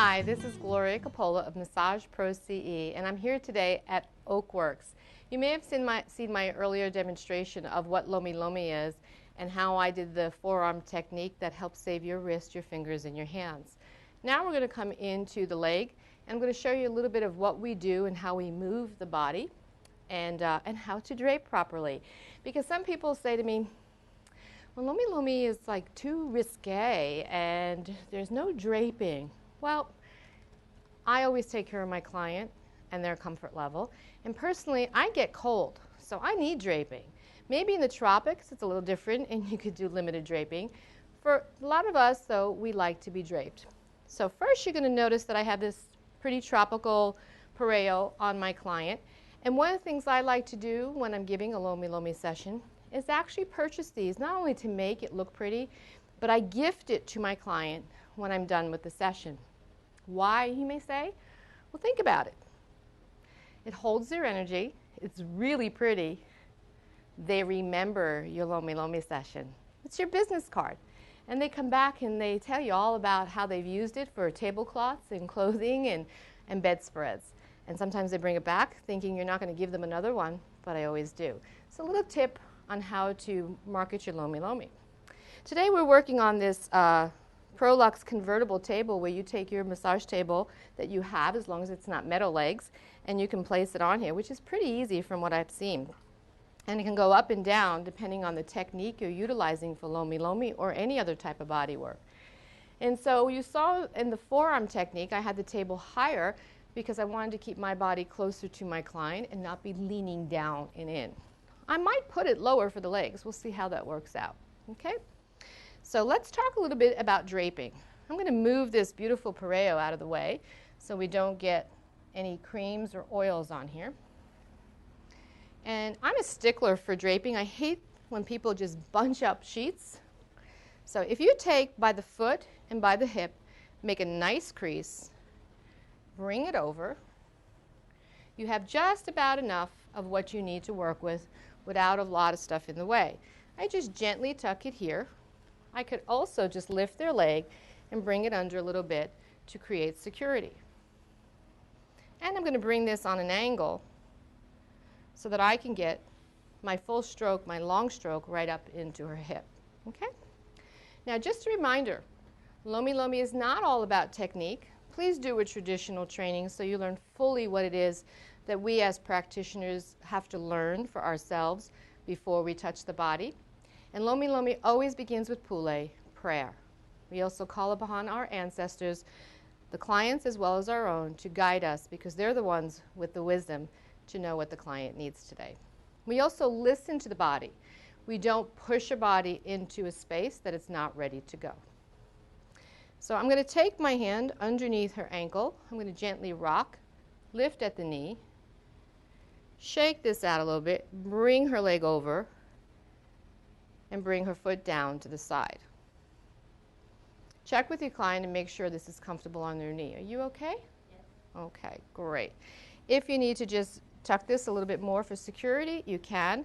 Hi, this is Gloria Coppola of Massage Pro CE, and I'm here today at Oakworks. You may have seen my earlier demonstration of what Lomi Lomi is and how I did the forearm technique that helps save your wrist, your fingers, and your hands. Now we're going to come into the leg, and I'm going to show you a little bit of what we do and how we move the body and how to drape properly. Because some people say to me, well, Lomi Lomi is like too risque and there's no draping. Well, I always take care of my client and their comfort level. And personally, I get cold, so I need draping. Maybe in the tropics, it's a little different and you could do limited draping. For a lot of us, though, we like to be draped. So first, you're going to notice that I have this pretty tropical pareo on my client. And one of the things I like to do when I'm giving a Lomi Lomi session is actually purchase these, not only to make it look pretty, but I gift it to my client when I'm done with the session. Why, you may say? Well, think about it. It holds their energy. It's really pretty. They remember your Lomi Lomi session. It's your business card. And they come back and they tell you all about how they've used it for tablecloths and clothing and bedspreads. And sometimes they bring it back thinking you're not going to give them another one, but I always do. So a little tip on how to market your Lomi Lomi. Today we're working on this Prolux convertible table where you take your massage table that you have, as long as it's not metal legs, and you can place it on here, which is pretty easy from what I've seen. And it can go up and down depending on the technique you're utilizing for Lomi Lomi or any other type of body work. And so you saw in the forearm technique, I had the table higher because I wanted to keep my body closer to my client and not be leaning down and in. I might put it lower for the legs. We'll see how that works out. Okay? So let's talk a little bit about draping. I'm going to move this beautiful pareo out of the way so we don't get any creams or oils on here. And I'm a stickler for draping. I hate when people just bunch up sheets. So if you take by the foot and by the hip, make a nice crease, bring it over, you have just about enough of what you need to work with without a lot of stuff in the way. I just gently tuck it here. I could also just lift their leg and bring it under a little bit to create security. And I'm going to bring this on an angle so that I can get my full stroke, my long stroke, right up into her hip. Okay? Now, just a reminder, Lomi Lomi is not all about technique. Please do a traditional training so you learn fully what it is that we as practitioners have to learn for ourselves before we touch the body. And Lomi Lomi always begins with pule, prayer. We also call upon our ancestors, the clients as well as our own, to guide us because they're the ones with the wisdom to know what the client needs today. We also listen to the body. We don't push a body into a space that it's not ready to go. So I'm going to take my hand underneath her ankle. I'm going to gently rock, lift at the knee, shake this out a little bit, bring her leg over, and bring her foot down to the side. Check with your client and make sure this is comfortable on their knee. Are you okay? Yes. Okay, great. If you need to just tuck this a little bit more for security, you can,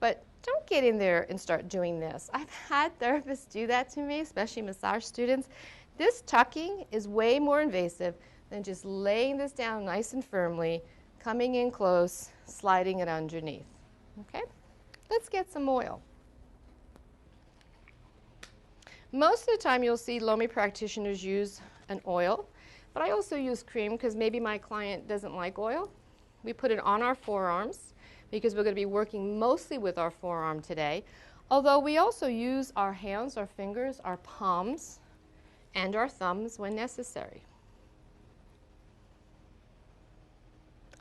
but don't get in there and start doing this. I've had therapists do that to me, especially massage students. This tucking is way more invasive than just laying this down nice and firmly, coming in close, sliding it underneath. Okay? Let's get some oil. Most of the time you'll see Lomi practitioners use an oil, but I also use cream because maybe my client doesn't like oil. We put it on our forearms because we're going to be working mostly with our forearm today, although we also use our hands, our fingers, our palms, and our thumbs when necessary.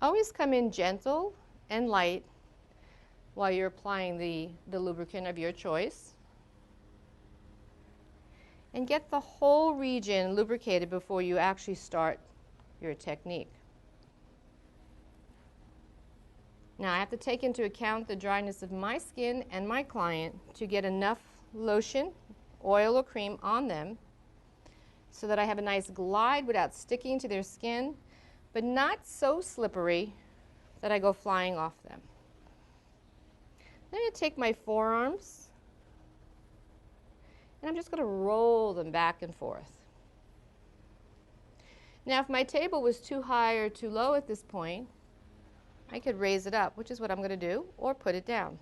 Always come in gentle and light while you're applying the lubricant of your choice. And get the whole region lubricated before you actually start your technique. Now I have to take into account the dryness of my skin and my client to get enough lotion, oil or cream on them so that I have a nice glide without sticking to their skin, but not so slippery that I go flying off them. Then I'm going to take my forearms and I'm just going to roll them back and forth. Now, if my table was too high or too low at this point, I could raise it up, which is what I'm going to do, or put it down.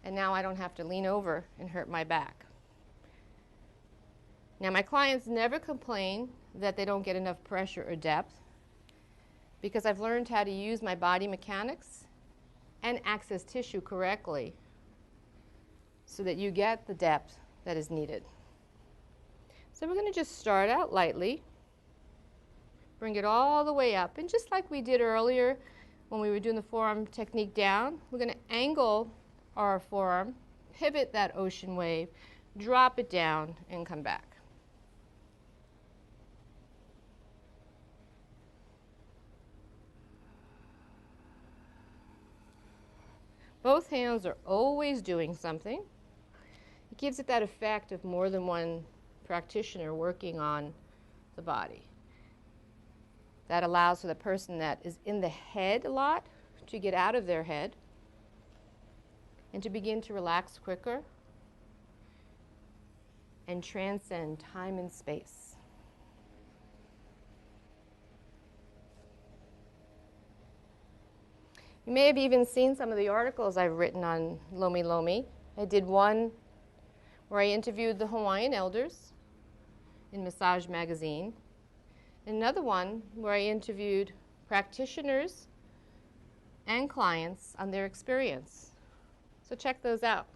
And now I don't have to lean over and hurt my back. Now, my clients never complain that they don't get enough pressure or depth because I've learned how to use my body mechanics and access tissue correctly so that you get the depth that is needed. So we're going to just start out lightly, bring it all the way up, and just like we did earlier when we were doing the forearm technique down, we're going to angle our forearm, pivot that ocean wave, drop it down, and come back. Both hands are always doing something. It gives it that effect of more than one practitioner working on the body. That allows for the person that is in the head a lot to get out of their head and to begin to relax quicker and transcend time and space. You may have even seen some of the articles I've written on Lomi Lomi. I did one where I interviewed the Hawaiian elders in Massage magazine, and another one where I interviewed practitioners and clients on their experience. So check those out.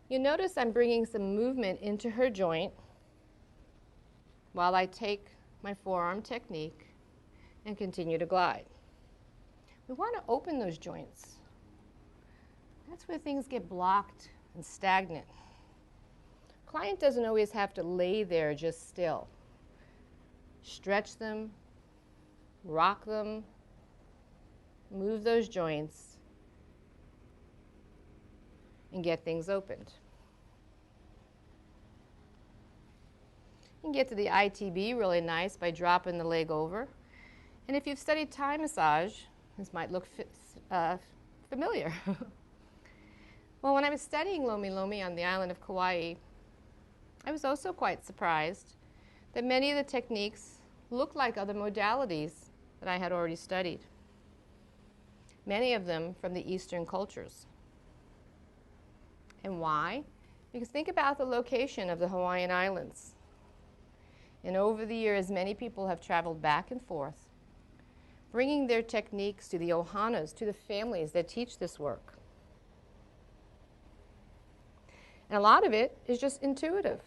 You notice I'm bringing some movement into her joint while I take my forearm technique and continue to glide. We want to open those joints. That's where things get blocked and stagnant. Client doesn't always have to lay there just still. Stretch them, rock them, move those joints, and get things opened. You can get to the ITB really nice by dropping the leg over. And if you've studied Thai massage, this might look familiar. Well, when I was studying Lomi Lomi on the island of Kauai, I was also quite surprised that many of the techniques looked like other modalities that I had already studied, many of them from the Eastern cultures. And why? Because think about the location of the Hawaiian Islands. And over the years, many people have traveled back and forth, bringing their techniques to the ohanas, to the families that teach this work. And a lot of it is just intuitive.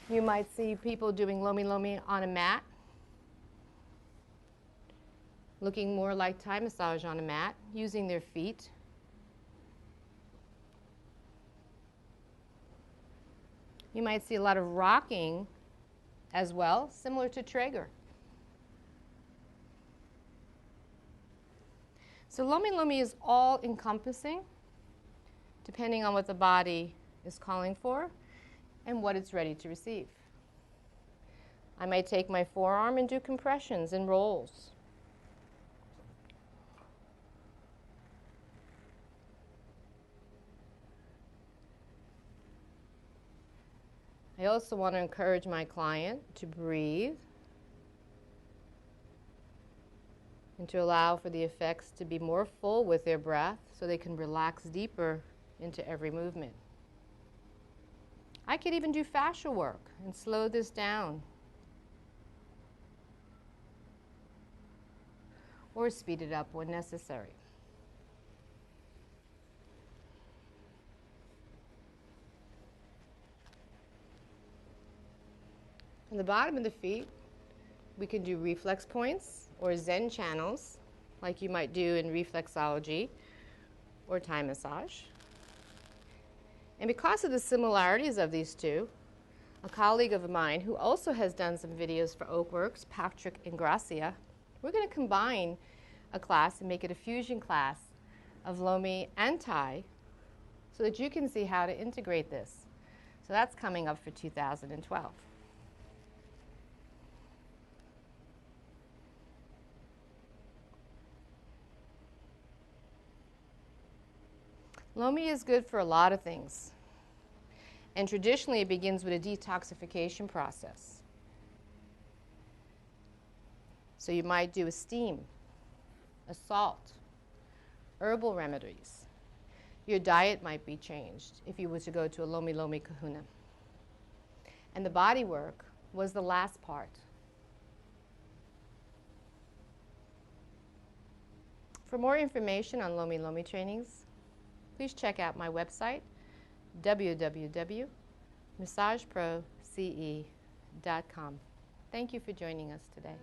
You might see people doing Lomi Lomi on a mat, looking more like Thai massage on a mat, using their feet. You might see a lot of rocking as well, similar to Traeger. So Lomi Lomi is all encompassing, depending on what the body is calling for and what it's ready to receive. I might take my forearm and do compressions and rolls. I also want to encourage my client to breathe and to allow for the effects to be more full with their breath so they can relax deeper into every movement. I could even do fascial work and slow this down or speed it up when necessary. On the bottom of the feet, we can do reflex points or Zen channels, like you might do in reflexology or Thai massage. And because of the similarities of these two, a colleague of mine who also has done some videos for Oakworks, Patrick and Gracia, we're going to combine a class and make it a fusion class of Lomi and Thai so that you can see how to integrate this. So that's coming up for 2012. Lomi is good for a lot of things. And traditionally, it begins with a detoxification process. So you might do a steam, a salt, herbal remedies. Your diet might be changed if you were to go to a Lomi Lomi kahuna. And the body work was the last part. For more information on Lomi Lomi trainings, please check out my website, www.massagepro.ce.com. Thank you for joining us today.